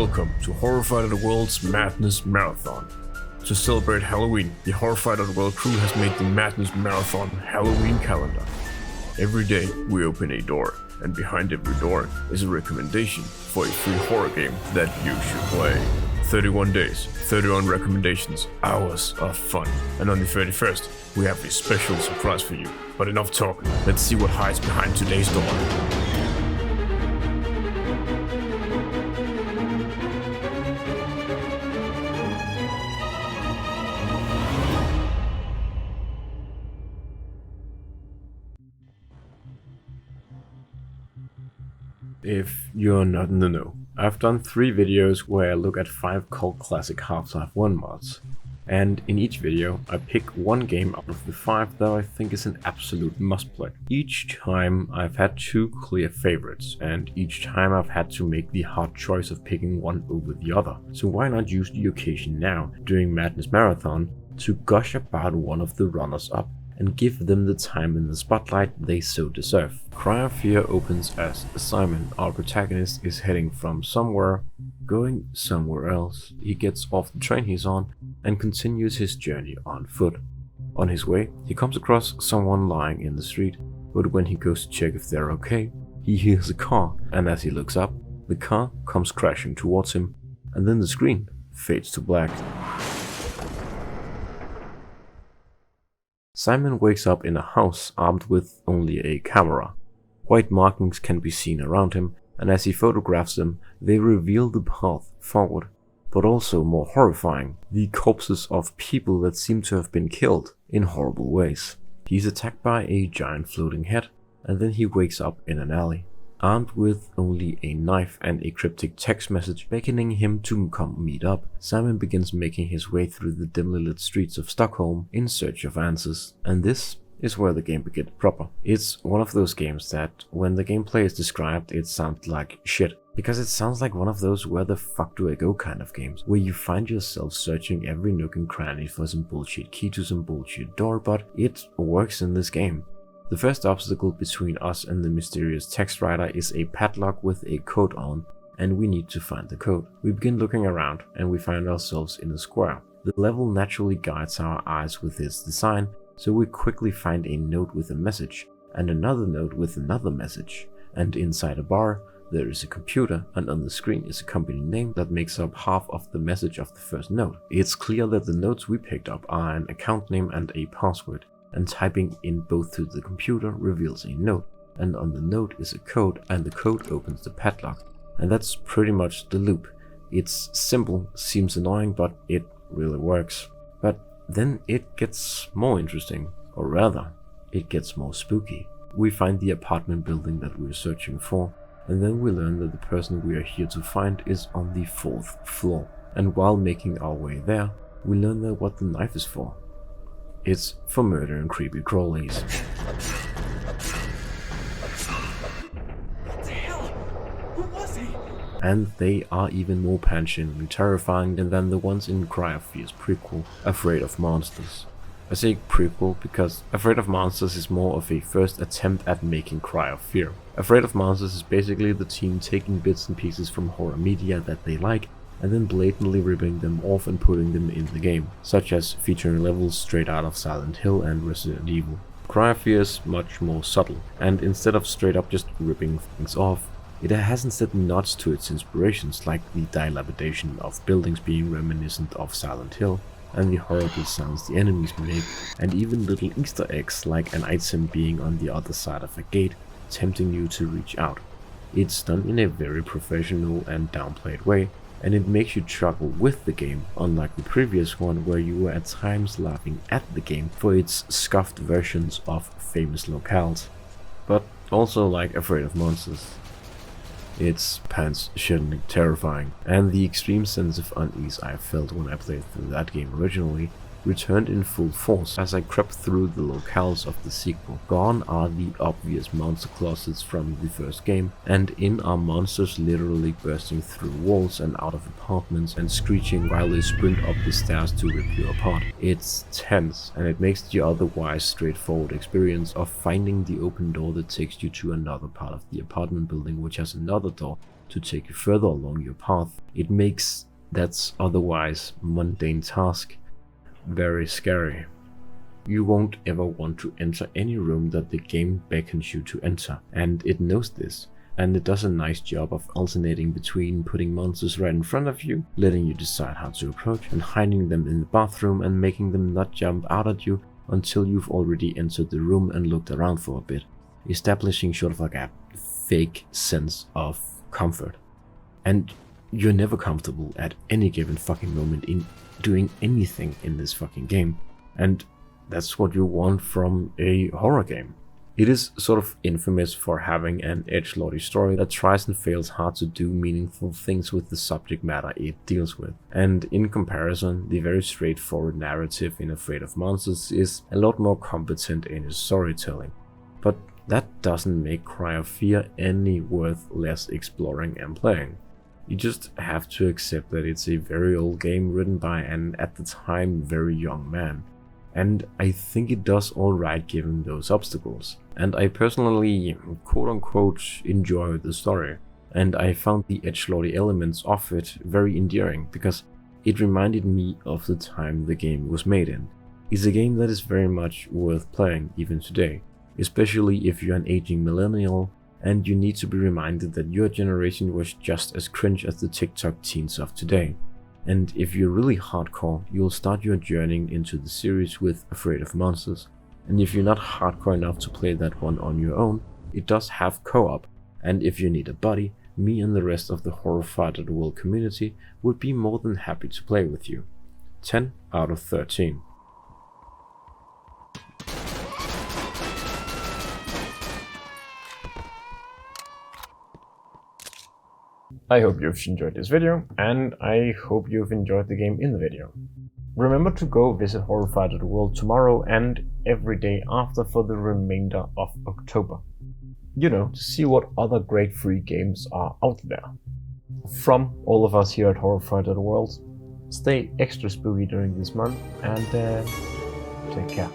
Welcome to Horrify.world's Madness Marathon. To celebrate Halloween, the Horrify.world crew has made the Madness Marathon Halloween calendar. Every day we open a door, and behind every door is a recommendation for a free horror game that you should play. 31 days, 31 recommendations, hours of fun. And on the 31st, we have a special surprise for you. But enough talk, let's see what hides behind today's door. If you're not in the know, I've done 3 videos where I look at 5 cult classic Half-Life 1 mods. And in each video, I pick one game out of the 5 that I think is an absolute must-play. Each time I've had 2 clear favorites, and each time I've had to make the hard choice of picking one over the other. So why not use the occasion now, during Madness Marathon, to gush about one of the runners-up and give them the time in the spotlight they so deserve. Cry of Fear opens as Simon, our protagonist, is heading from somewhere, going somewhere else. He gets off the train he's on and continues his journey on foot. On his way, he comes across someone lying in the street, but when he goes to check if they're okay, he hears a car, and as he looks up, the car comes crashing towards him, and then the screen fades to black. Simon wakes up in a house armed with only a camera. White markings can be seen around him, and as he photographs them, they reveal the path forward. But also more horrifying, the corpses of people that seem to have been killed in horrible ways. He's attacked by a giant floating head, and then he wakes up in an alley, armed with only a knife and a cryptic text message beckoning him to come meet up. Simon begins making his way through the dimly lit streets of Stockholm in search of answers, and this is where the game begins proper. It's one of those games that, when the gameplay is described, it sounds like shit. Because it sounds like one of those where the fuck do I go kind of games, where you find yourself searching every nook and cranny for some bullshit key to some bullshit door, but it works in this game. The first obstacle between us and the mysterious text writer is a padlock with a code on, and we need to find the code. We begin looking around, and we find ourselves in a square. The level naturally guides our eyes with its design, so we quickly find a note with a message, and another note with another message, and inside a bar, there is a computer, and on the screen is a company name that makes up half of the message of the first note. It's clear that the notes we picked up are an account name and a password, and typing in both to the computer reveals a note, and on the note is a code, and the code opens the padlock. And that's pretty much the loop. It's simple, seems annoying, but it really works. But then it gets more interesting, or rather, it gets more spooky. We find the apartment building that we're searching for, and then we learn that the person we are here to find is on the 4th floor. And while making our way there, we learn that what the knife is for. It's for murder and creepy crawlies. What the hell? Who was he? And they are even more pungent terrifying than the ones in Cry of Fear's prequel, Afraid of Monsters. I say prequel because Afraid of Monsters is more of a first attempt at making Cry of Fear. Afraid of Monsters is basically the team taking bits and pieces from horror media that they like, and then blatantly ripping them off and putting them in the game, such as featuring levels straight out of Silent Hill and Resident Evil. Cry of Fear is much more subtle, and instead of straight up just ripping things off, it has instead nods to its inspirations, like the dilapidation of buildings being reminiscent of Silent Hill, and the horrible sounds the enemies make, and even little Easter eggs like an item being on the other side of a gate, tempting you to reach out. It's done in a very professional and downplayed way, and it makes you chuckle with the game, unlike the previous one where you were at times laughing at the game for its scuffed versions of famous locales. But also like Afraid of Monsters. It's pants-shittingly terrifying, and the extreme sense of unease I felt when I played through that game originally returned in full force as I crept through the locales of the sequel. Gone are the obvious monster closets from the first game, and in are monsters literally bursting through walls and out of apartments and screeching while they sprint up the stairs to rip you apart. It's tense, and it makes the otherwise straightforward experience of finding the open door that takes you to another part of the apartment building which has another door to take you further along your path. It makes that otherwise mundane task very scary. You won't ever want to enter any room that the game beckons you to enter, and it knows this, and it does a nice job of alternating between putting monsters right in front of you, letting you decide how to approach, and hiding them in the bathroom and making them not jump out at you until you've already entered the room and looked around for a bit, establishing sort of like a fake sense of comfort. And you're never comfortable at any given fucking moment in doing anything in this fucking game, and that's what you want from a horror game. It is sort of infamous for having an edgelordy story that tries and fails hard to do meaningful things with the subject matter it deals with. And in comparison, the very straightforward narrative in Afraid of Monsters is a lot more competent in its storytelling. But that doesn't make Cry of Fear any worth less exploring and playing. You just have to accept that it's a very old game written by an, at the time, very young man. And I think it does alright given those obstacles. And I personally, quote-unquote, enjoy the story. And I found the edgelordy elements of it very endearing, because it reminded me of the time the game was made in. It's a game that is very much worth playing even today, especially if you're an aging millennial and you need to be reminded that your generation was just as cringe as the TikTok teens of today. And if you're really hardcore, you'll start your journey into the series with Afraid of Monsters. And if you're not hardcore enough to play that one on your own, it does have co-op, and if you need a buddy, me and the rest of the Horrify.world community would be more than happy to play with you. 10 out of 13. I hope you've enjoyed this video, and I hope you've enjoyed the game in the video. Remember to go visit Horrify.world tomorrow and every day after for the remainder of October. You know, to see what other great free games are out there. From all of us here at Horrify.world, stay extra spooky during this month and take care.